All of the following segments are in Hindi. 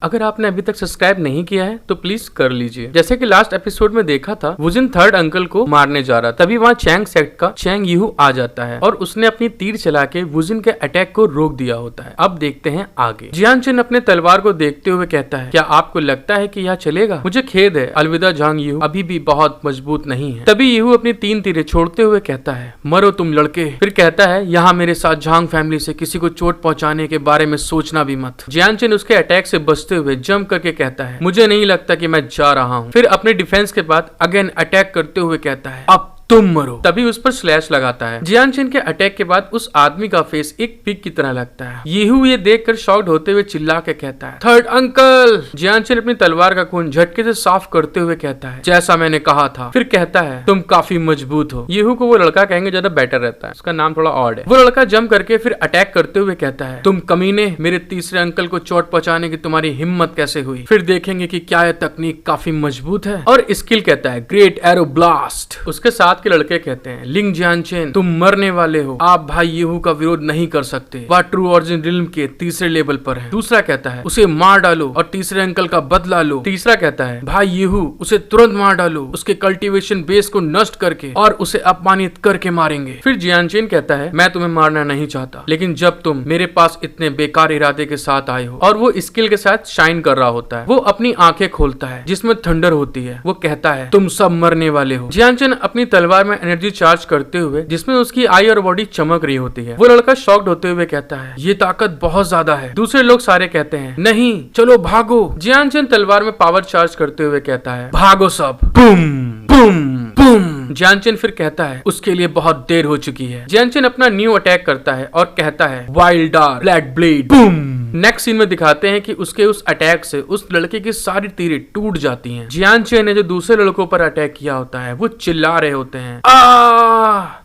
अगर आपने अभी तक सब्सक्राइब नहीं किया है तो प्लीज कर लीजिए। जैसे कि लास्ट एपिसोड में देखा था, वुजिन थर्ड अंकल को मारने जा रहा, तभी वहाँ चैंग सेक्ट का चैंग यीहू आ जाता है और उसने अपनी तीर चला के वुजिन के अटैक को रोक दिया होता है। अब देखते हैं आगे। जियान चेन अपने तलवार को देखते हुए कहता है, क्या आपको लगता है कि यह चलेगा? मुझे खेद है, अलविदा झांग यीहू अभी भी बहुत मजबूत नहीं है। तभी यीहू अपनी 3 तीरें छोड़ते हुए कहता है, मरो तुम लड़के। फिर कहता है, यहाँ मेरे साथ झांग फैमिली से किसी को चोट पहुंचाने के बारे में सोचना भी मत। जियान चेन उसके अटैक से बचते हुए जंप करके कहता है, मुझे नहीं लगता कि मैं जा रहा हूँ। फिर अपने डिफेंस के बाद अगेन अटैक करते हुए कहता है, अब तुम मरो। तभी उस पर स्लैश लगाता है। जियान चेन के अटैक के बाद उस आदमी का फेस एक पिग की तरह लगता है। यीहू ये देखकर शॉक्ड होते हुए चिल्ला के कहता है, थर्ड अंकल। जियान चेन अपनी तलवार का खून झटके से साफ करते हुए कहता है, जैसा मैंने कहा था। फिर कहता है, तुम काफी मजबूत हो। यीहू को वो लड़का कहेंगे ज्यादा बेटर रहता है, उसका नाम थोड़ा ऑड है। वो लड़का जंप करके फिर अटैक करते हुए कहता है, तुम कमीने, मेरे तीसरे अंकल को चोट पहुंचाने की तुम्हारी हिम्मत कैसे हुई? फिर देखेंगे कि क्या यह तकनीक काफी मजबूत है। और स्किल कहता है, ग्रेट एरो ब्लास्ट। उसके साथ के लड़के कहते हैं, लिंग जियान चेन, तुम मरने वाले हो। आप भाई यीहू का विरोध नहीं कर सकते। वह ट्रू ओरिजिन रिल्म के तीसरे लेवल पर है। दूसरा कहता है, उसे मार डालो और तीसरे अंकल का बदला लो। तीसरा कहता है, भाई यीहू, उसे तुरंत मार डालो, उसके कल्टीवेशन बेस को नष्ट करके और उसे अपमानित करके मारेंगे। फिर जियान चेन कहता है, मैं तुम्हें मारना नहीं चाहता, लेकिन जब तुम मेरे पास इतने बेकार इरादे के साथ आए हो। और वो स्किल के साथ शाइन कर रहा होता है। वो अपनी आंखें खोलता है जिसमें थंडर होती है। वो कहता है, तुम सब मरने वाले हो। जियान चेन अपनी तलवार में एनर्जी चार्ज करते हुए, जिसमें उसकी आई और बॉडी चमक रही होती है। वो लड़का शॉक्ड होते हुए कहता है, ये ताकत बहुत ज्यादा है। दूसरे लोग सारे कहते हैं, नहीं, चलो भागो। जियान चेन तलवार में पावर चार्ज करते हुए कहता है, भागो सब। Boom boom boom. Jian Chen फिर कहता है, उसके लिए बहुत देर हो चुकी है। जियान चेन अपना न्यू अटैक करता है और कहता है, wild dark black blade. Boom. Next scene में दिखाते हैं कि उसके उस अटैक से उस लड़के की सारी तीरें टूट जाती हैं। जियान चेन ने जो दूसरे लड़कों पर अटैक किया होता है, वो चिल्ला रहे होते हैं,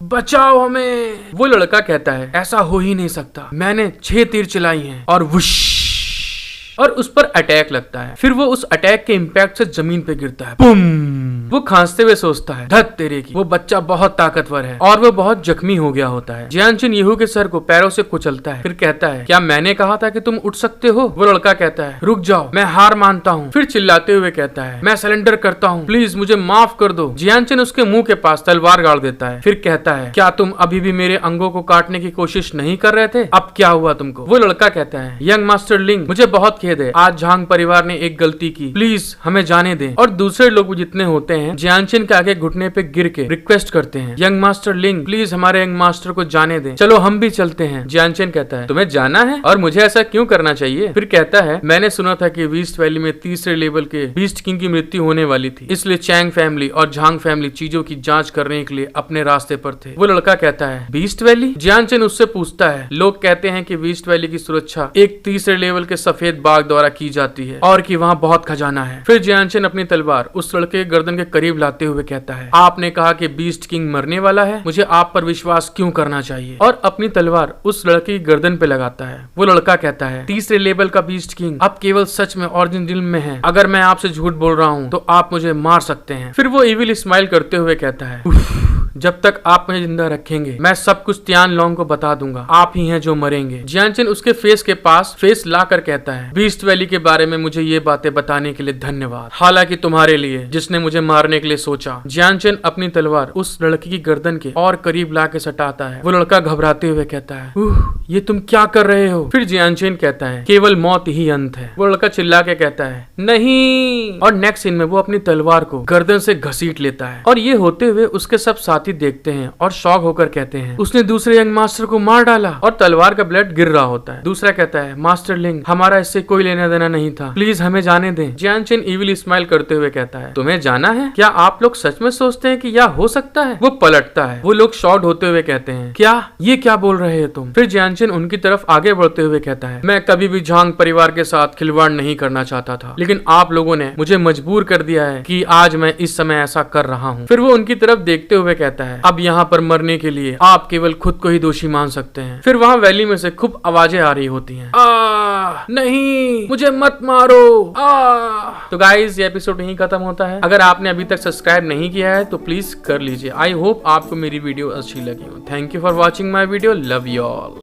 बचाओ हमें। वो लड़का कहता है, ऐसा हो ही नहीं सकता, मैंने 6 तीर चलाई हैं। और वुश, और उस पर अटैक लगता है। फिर वो उस अटैक के इम्पैक्ट से जमीन पे गिरता है। बूम। वो खांसते हुए सोचता है, धत तेरे की, वो बच्चा बहुत ताकतवर है। और वो बहुत जख्मी हो गया होता है। जियान चेन यीहू के सर को पैरों से कुचलता है। फिर कहता है, क्या मैंने कहा था कि तुम उठ सकते हो? वो लड़का कहता है, रुक जाओ, मैं हार मानता हूँ। फिर चिल्लाते हुए कहता है, मैं सरेंडर करता हूँ, प्लीज मुझे माफ कर दो। जियान चेन उसके मुंह के पास तलवार गाड़ देता है। फिर कहता है, क्या तुम अभी भी मेरे अंगों को काटने की कोशिश नहीं कर रहे थे? अब क्या हुआ तुमको? वो लड़का कहता है, यंग मास्टर लिंग, मुझे बहुत खेद है, आज झांग परिवार ने एक गलती की, प्लीज हमें जाने दें। और दूसरे लोग जितने होते हैं, जियान चेन के आगे घुटने पे गिर के रिक्वेस्ट करते हैं, यंग मास्टर लिंग, प्लीज हमारे यंग मास्टर को जाने दें, चलो हम भी चलते हैं। जियान चेन कहता है, तुम्हें जाना है और मुझे ऐसा क्यों करना चाहिए? फिर कहता है, मैंने सुना था कि बीस्ट वैली में तीसरे लेवल के बीस्ट किंग की मृत्यु होने वाली थी, इसलिए चैंग फैमिली और झांग फैमिली चीजों की जांच करने के लिए अपने रास्ते पर थे। वो लड़का कहता है, बीस्ट वैली? जियान चेन उससे पूछता है, लोग कहते हैं कि बीस्ट वैली की सुरक्षा एक तीसरे लेवल के सफेद बाघ द्वारा की जाती है और कि वहाँ बहुत खजाना है। फिर जियान चेन अपनी तलवार उस लड़के के गर्दन के करीब लाते हुए कहता है, आपने कहा कि बीस्ट किंग मरने वाला है, मुझे आप पर विश्वास क्यों करना चाहिए? और अपनी तलवार उस लड़के की गर्दन पे लगाता है। वो लड़का कहता है, तीसरे लेवल का बीस्ट किंग अब केवल सच में ओरिजिन रिल्म में है। अगर मैं आपसे झूठ बोल रहा हूँ तो आप मुझे मार सकते हैं। फिर वो इविल स्माइल करते हुए कहता है, जब तक आप मुझे जिंदा रखेंगे मैं सब कुछ तियान लोंग को बता दूंगा, आप ही हैं जो मरेंगे। जियान चेन उसके फेस के पास फेस ला कर कहता है, बीस्ट वैली के बारे में मुझे ये बातें बताने के लिए धन्यवाद, हालांकि तुम्हारे लिए जिसने मुझे मारने के लिए सोचा। जियान चेन अपनी तलवार उस लड़की की गर्दन के और करीब ला के सटाता है। वो लड़का घबराते हुए कहता है, ये तुम क्या कर रहे हो? फिर जियान चेन कहता है, केवल मौत ही अंत है। वो लड़का चिल्ला के कहता है, नहीं। और नेक्स्ट सीन में वो अपनी तलवार को गर्दन से घसीट लेता है और ये होते हुए उसके सब साथी देखते हैं और शॉक होकर कहते हैं, उसने दूसरे यंग मास्टर को मार डाला। और तलवार का ब्लड गिर रहा होता है। दूसरा कहता है, मास्टर लिंग, हमारा इससे कोई लेना देना नहीं था, प्लीज हमें जाने दें। जियान चेन इविल स्माइल करते हुए कहता है, तुम्हें जाना है? क्या आप लोग सच में सोचते हैं कि यह हो सकता है? वो पलटता है। वो लोग शॉक्ड होते हुए कहते हैं, क्या ये क्या बोल रहे हो तुम? फिर जियान चेन उनकी तरफ आगे बढ़ते हुए कहता है, मैं कभी भी झांग परिवार के साथ खिलवाड़ नहीं करना चाहता था, लेकिन आप लोगों ने मुझे मजबूर कर दिया है कि आज मैं इस समय ऐसा कर रहा हूँ। फिर वो उनकी तरफ देखते हुए कहता है, अब यहाँ पर मरने के लिए आप केवल खुद को ही दोषी मान सकते हैं। फिर वहाँ वैली में से खूब आवाजें आ रही होती हैं, नहीं, मुझे मत मारो। तो गाइस ये एपिसोड यहीं खत्म होता है। अगर आपने अभी तक सब्सक्राइब नहीं किया है तो प्लीज कर लीजिए। आई होप आपको मेरी वीडियो अच्छी लगी हो। Thank you for watching my video. Love you all.